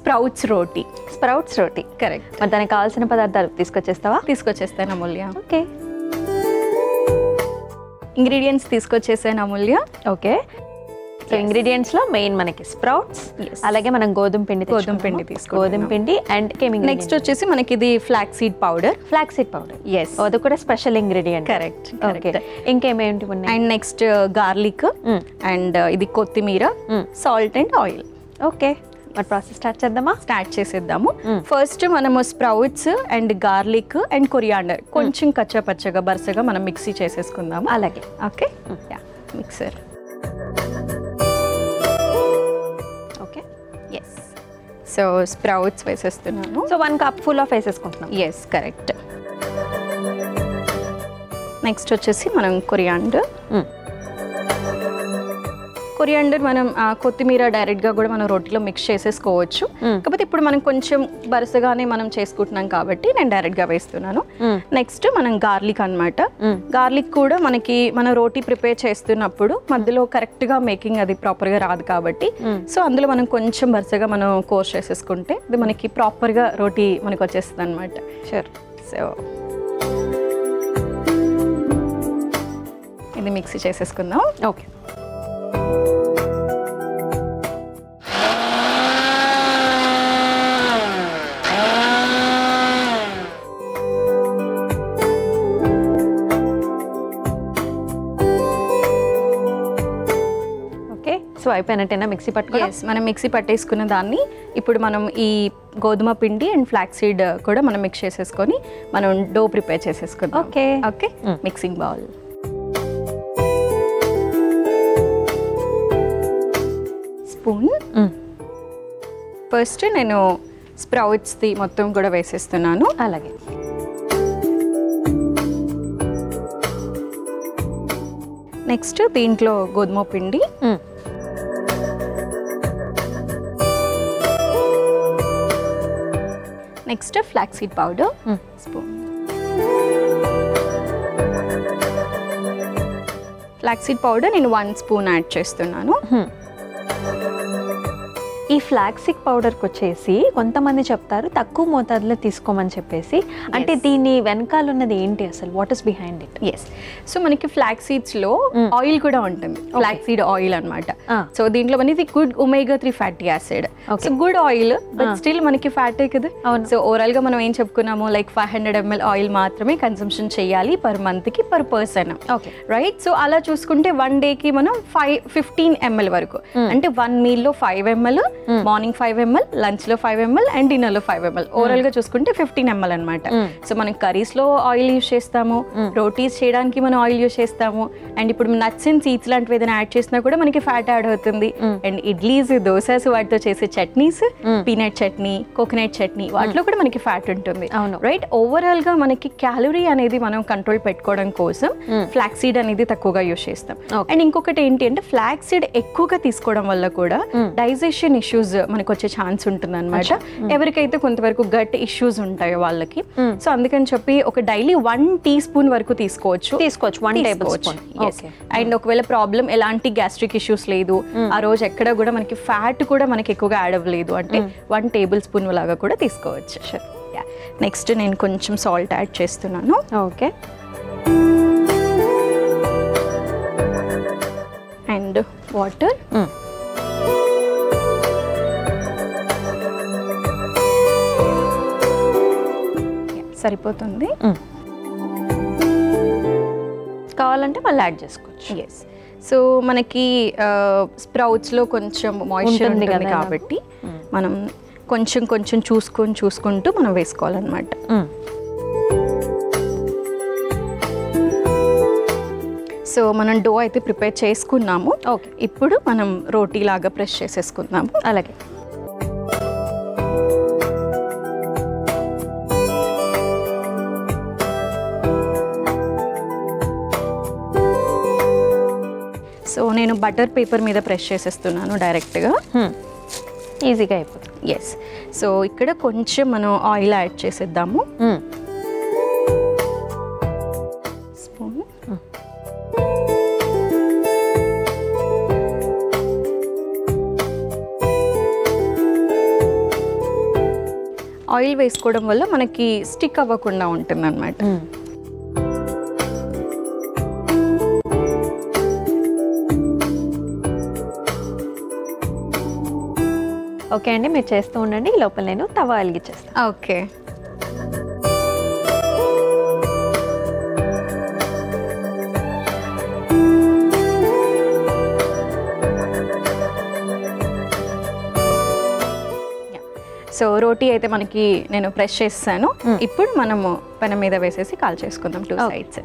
Sprouts రోటీ. Sprouts రోటీ, correct. మరి దానికి కావాల్సిన పదార్థాలు తీసుకొచ్చేస్తావా? తీసుకొచ్చేస్తాను అమూల్య. ఓకే. ఇంగ్రీడియంట్స్ తీసుకొచ్చేసాను అమూల్య. ఓకే. సో ఇంగ్రీడియంట్స్లో మెయిన్ మనకి స్ప్రౌట్స్, అలాగే మనం గోధుమ పిండి తీసుకుంటాం. గోధుమ పిండి అండ్ నెక్స్ట్ వచ్చేసి మనకి ఇది ఫ్లాక్స్ సీడ్ పౌడర్. ఎస్, అది కూడా స్పెషల్ ఇంగ్రీడియంట్. కరెక్ట్. ఓకే. ఇంకేమేంటి ఉన్నాయి? అండ్ నెక్స్ట్ గార్లిక్ అండ్ ఇది కొత్తిమీర, సాల్ట్ అండ్ ఆయిల్. ఓకే, మరి ప్రాసెస్ స్టార్ట్ చేసేద్దాము. ఫస్ట్ మనము sprouts and garlic and coriander కొంచెం కచ్చపచ్చగా బరసగా మనం మిక్సీ చేసేసుకుందాము. అలాగే. Okay, mixer. Okay, yes. So sprouts వేసేస్తున్నాను. సో 1 కప్ ఫుల్ ఆఫ్ వేసేసుకుంటున్నాం. Yes, correct. నెక్స్ట్ వచ్చేసి మనం కొరియాండర్ మనం కొత్తిమీర డైరెక్ట్గా కూడా మనం రోటీలో మిక్స్ చేసేసుకోవచ్చు. కాకపోతే ఇప్పుడు మనం కొంచెం వరుసగానే మనం చేసుకుంటున్నాం కాబట్టి నేను డైరెక్ట్గా వేస్తున్నాను. నెక్స్ట్ మనం గార్లిక్ అన్నమాట. గార్లిక్ కూడా మనకి మనం రోటీ ప్రిపేర్ చేస్తున్నప్పుడు మధ్యలో కరెక్ట్గా మేకింగ్ అది ప్రాపర్గా రాదు కాబట్టి సో అందులో మనం కొంచెం వరుసగా మనం కోర్స్ చేసేసుకుంటే ఇది మనకి ప్రాపర్గా రోటీ మనకు వచ్చేస్తుంది అనమాట. షూర్. సో ఇది మిక్సీ చేసేసుకుందాం. ఓకే. సో అయిపోయినట్టేనా మిక్సీ పట్టుకోవడం? మనం మిక్సీ పట్టేసుకున్న దాన్ని ఇప్పుడు మనం ఈ గోధుమ పిండి అండ్ ఫ్లాక్స్ సీడ్ కూడా మనం మిక్స్ చేసేసుకొని మనం డో ప్రిపేర్ చేసేసుకుందాం. Okay. Okay, mixing bowl. Spoon. First నేను స్ప్రౌట్స్ది మొత్తం కూడా వేసేస్తున్నాను. అలాగే. నెక్స్ట్ దీంట్లో గోధుమ పిండి, next flax seed powder spoon. Flax seed powder నేను 1 స్పూన్ యాడ్ చేస్తున్నాను. ఈ ఫ్లాక్సిక్ పౌడర్కి వచ్చేసి కొంతమంది చెప్తారు తక్కువ మోతాదులో తీసుకోమని చెప్పేసి, అంటే దీని వెనకాల ఉన్నది ఏంటి అసలు? What is behind it? Yes, so మనకి ఫ్లాక్స్ సీడ్స్లో ఆయిల్ కూడా ఉంటుంది, ఫ్లాక్స్ సీడ్ ఆయిల్ అనమాట. సో దీంట్లో మనకి good omega 3 fatty acid. So good oil but still మనకి ఫ్యాటే కదా. సో ఓవరాల్ గా మనం ఏం చెప్పుకున్నాము, లైక్ 500 ml ఆయిల్ మాత్రమే కన్సంప్షన్ చేయాలి పర్ మంత్ కి per person. Okay, right. So అలా చూసుకుంటే 1 day కి మనం 15 ml వరకు, అంటే 1 meal లో 5 ml, మార్నింగ్ 5 ml, లంచ్ లో 5 ml అండ్ డిన్నర్ లో 5 ml, ఓవరాల్ గా చూసుకుంటే 15 ml అనమాట. సో మనం కర్రీస్ లో ఆయిల్ యూజ్ చేస్తాము, రోటీస్ చేయడానికి మనం ఆయిల్ యూజ్ చేస్తాము, అండ్ ఇప్పుడు నట్స్ అండ్ సీడ్స్ లాంటివి ఏదైనా యాడ్ చేసినా కూడా మనకి ఫ్యాట్ యాడ్ అవుతుంది. అండ్ ఇడ్లీస్, దోసాస్ వాటితో చేసే చట్నీస్, పీనట్ చట్నీ, కోకోనట్ చట్నీ, వాటిలో కూడా మనకి ఫ్యాట్ ఉంటుంది. రైట్. ఓవరాల్ గా మనకి క్యాలరీ అనేది మనం కంట్రోల్ పెట్టుకోవడం కోసం ఫ్లాక్స్ సీడ్ అనేది తక్కువగా యూజ్ చేస్తాం. అండ్ ఇంకొకటి ఏంటి అంటే ఫ్లాక్స్ సీడ్ ఎక్కువగా తీసుకోవడం వల్ల కూడా డైజెషన్ ఇష్యూస్ మనకు వచ్చే ఛాన్స్ ఉంటుంది అనమాట. ఎవరికైతే కొంతవరకు గట్ ఇష్యూస్ ఉంటాయో వాళ్ళకి. సో అందుకని చెప్పి ఒక డైలీ 1 teaspoon వరకు తీసుకోవచ్చు. 1 tablespoon. అండ్ ఒకవేళ ప్రాబ్లం ఎలాంటి గ్యాస్ట్రిక్ ఇష్యూస్ లేదు, ఆ రోజు ఎక్కడ కూడా మనకి ఫ్యాట్ కూడా మనకి ఎక్కువగా యాడ్ అవ్వలేదు అంటే 1 tablespoon లాగా కూడా తీసుకోవచ్చు. నెక్స్ట్ నేను కొంచెం సాల్ట్ యాడ్ చేస్తున్నాను. ఓకే. And water. సరిపోతుంది. కావాలంటే మళ్ళీ యాడ్ చేసుకోవచ్చు. ఎస్. సో మనకి స్ప్రౌట్స్లో కొంచెం మాయిశ్చర్ ఉంటుంది కాబట్టి మనం కొంచెం కొంచెం చూసుకుంటూ మనం వేసుకోవాలన్నమాట. సో మనం డో అయితే ప్రిపేర్ చేసుకున్నాము. ఓకే, ఇప్పుడు మనం రోటీ లాగా ప్రెస్ చేసేసుకుందాము. అలాగే. సో నేను బటర్ పేపర్ మీద ప్రెస్ చేసేస్తున్నాను డైరెక్ట్గా. ఈజీగా అయిపోతుంది. ఎస్. సో ఇక్కడ కొంచెం మనం ఆయిల్ యాడ్ చేసేద్దాము. స్పూన్. ఆయిల్ వేసుకోవడం వల్ల మనకి స్టిక్ అవ్వకుండా ఉంటుంది అనమాట. ఓకే అండి, మీరు చేస్తూ ఉండండి, లోపల నేను తవా వెలిగించేస్తాను. ఓకే. సో రోటీ అయితే మనకి నేను ప్రెస్ చేస్తాను. ఇప్పుడు మనము పెనం మీద వేసేసి కాల్ చేసుకుందాం 2 సైడ్స్.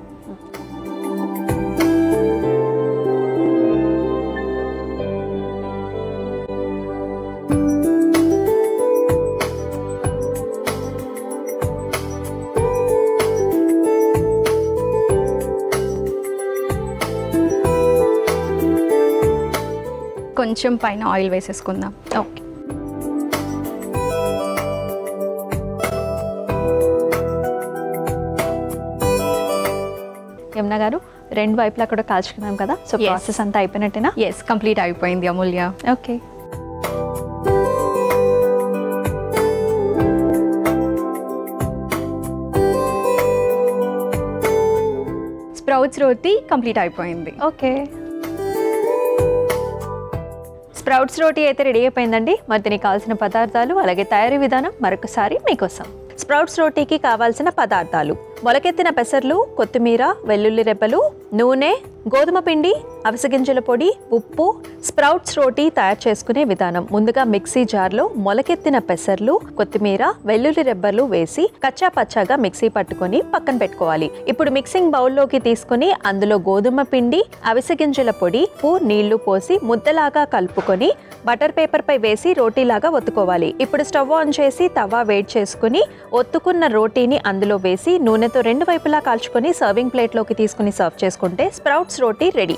కొంచెం పైన ఆయిల్ వేసేసుకుందాం. ఓకే. యమున గారు, 2 వైపులా కూడా కాల్చుకున్నాం కదా, సో ప్రాసెస్ అంతా అయిపోయినట్టేనా? ఎస్, కంప్లీట్ అయిపోయింది అమూల్య. ఓకే. స్ప్రౌట్స్ రోటీ కంప్లీట్ అయిపోయింది. ఓకే, స్ప్రౌట్స్ రోటీ అయితే రెడీ అయిపోయిందండి. మరి దీనికి కావాల్సిన పదార్థాలు అలాగే తయారీ విధానం మరొకసారి మీకోసం. స్ప్రౌట్స్ రోటీకి కావాల్సిన పదార్థాలు: మొలకెత్తిన పెసర్లు, కొత్తిమీర, వెల్లుల్లి రెబ్బలు, నూనె, గోధుమ పిండి, అవిసెగింజల పొడి, ఉప్పు. స్ప్రౌట్స్ రోటీ తయారు చేసుకునే విధానం: ముందుగా మిక్సీ జార్లో మొలకెత్తిన పెసర్లు, కొత్తిమీర, వెల్లుల్లి రెబ్బలు వేసి కచ్చా పచ్చాగా మిక్సీ పట్టుకొని పక్కన పెట్టుకోవాలి. ఇప్పుడు మిక్సింగ్ బౌల్లోకి తీసుకుని అందులో గోధుమ పిండి, అవిసెగింజల పొడి, ఉప్పు, నీళ్లు పోసి ముద్దలాగా కలుపుకొని బటర్ పేపర్ పై వేసి రోటీలాగా ఒత్తుకోవాలి. ఇప్పుడు స్టవ్ ఆన్ చేసి తవా వేడి చేసుకుని ఒత్తుకున్న రోటీని అందులో వేసి నూనెతో 2 వైపులా కాల్చుకొని సర్వింగ్ ప్లేట్లోకి తీసుకుని సర్వ్ చేసుకుంటే స్ప్రౌట్స్ రోటీ రెడీ.